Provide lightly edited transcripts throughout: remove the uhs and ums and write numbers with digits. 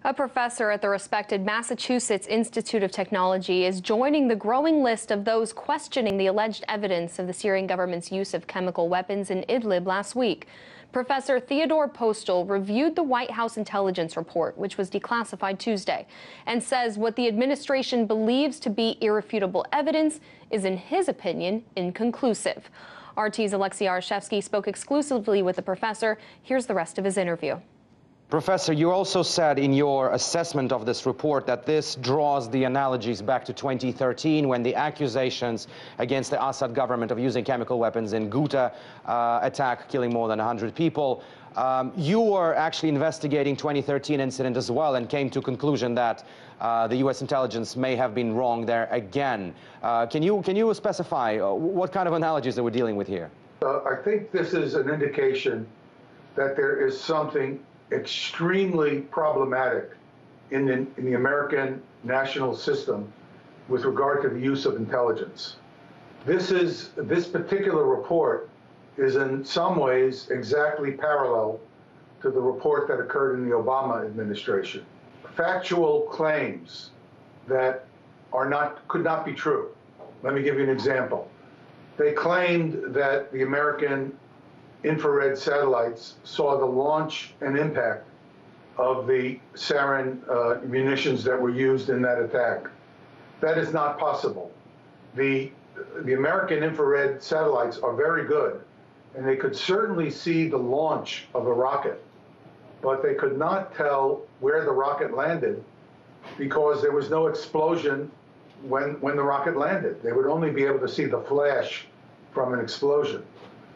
A professor at the respected Massachusetts Institute of Technology is joining the growing list of those questioning the alleged evidence of the Syrian government's use of chemical weapons in Idlib last week. Professor Theodor Postol reviewed the White House intelligence report, which was declassified Tuesday, and says what the administration believes to be irrefutable evidence is, in his opinion, inconclusive. RT's Alexei Arashevsky spoke exclusively with the professor. Here's the rest of his interview. Professor, you also said in your assessment of this report that this draws the analogies back to 2013 when the accusations against the Assad government of using chemical weapons in Ghouta attack, killing more than 100 people. You were actually investigating 2013 incident as well and came to a conclusion that the U.S. intelligence may have been wrong there again. Can you specify what kind of analogies that we're dealing with here? I think this is an indication that there is something extremely problematic in the American national system with regard to the use of intelligence. This particular report is in some ways exactly parallel to the report that occurred in the Obama administration. Factual claims that could not be true. Let me give you an example. They claimed that the American infrared satellites saw the launch and impact of the sarin munitions that were used in that attack. That is not possible. The American infrared satellites are very good, and they could certainly see the launch of a rocket, but they could not tell where the rocket landed because there was no explosion when the rocket landed. They would only be able to see the flash from an explosion.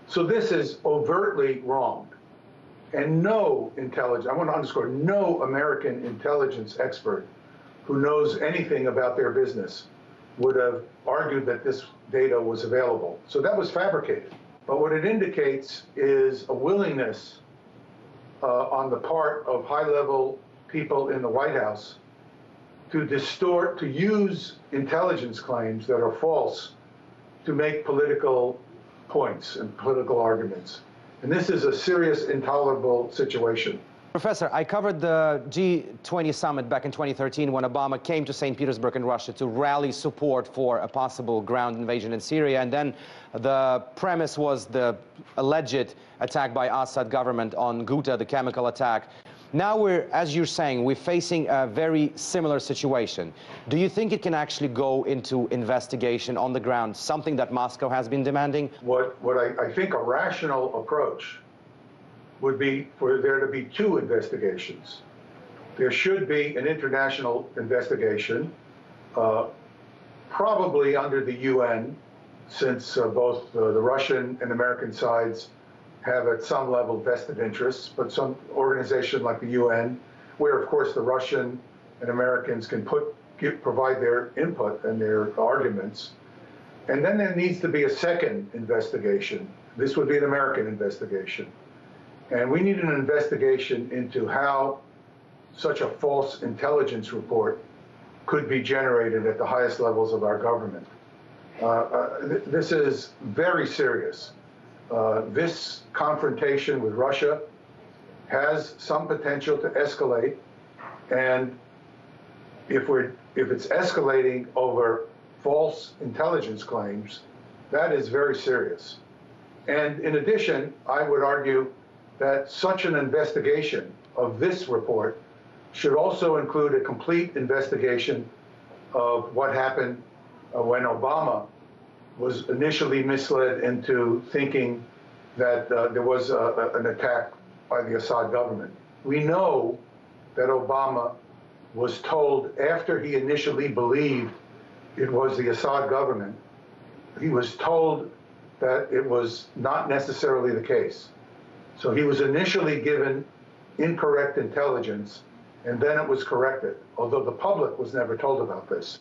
So this is overtly wrong. And no intelligence, I want to underscore, no American intelligence expert who knows anything about their business would have argued that this data was available. So that was fabricated. But what it indicates is a willingness on the part of high-level people in the White House to distort, to use intelligence claims that are false to make political points and political arguments. And this is a serious, intolerable situation. Professor, I covered the G20 summit back in 2013 when Obama came to St. Petersburg in Russia to rally support for a possible ground invasion in Syria. And then the premise was the alleged attack by Assad government on Ghouta, the chemical attack. Now as you're saying, we're facing a very similar situation. Do you think it can actually go into investigation on the ground, something that Moscow has been demanding? What I think a rational approach would be for there to be two investigations. There should be an international investigation, probably under the UN, since both the Russian and American sides have at some level vested interests, but some organization like the UN, where of course the Russian and Americans can provide their input and their arguments. And then there needs to be a second investigation. This would be an American investigation. And we need an investigation into how such a false intelligence report could be generated at the highest levels of our government. This is very serious. This confrontation with Russia has some potential to escalate, and if it's escalating over false intelligence claims, that is very serious. And in addition, I would argue that such an investigation of this report should also include a complete investigation of what happened when Obama was initially misled into thinking that there was an attack by the Assad government. We know that Obama was told, after he initially believed it was the Assad government, he was told that it was not necessarily the case. So he was initially given incorrect intelligence, and then it was corrected, although the public was never told about this.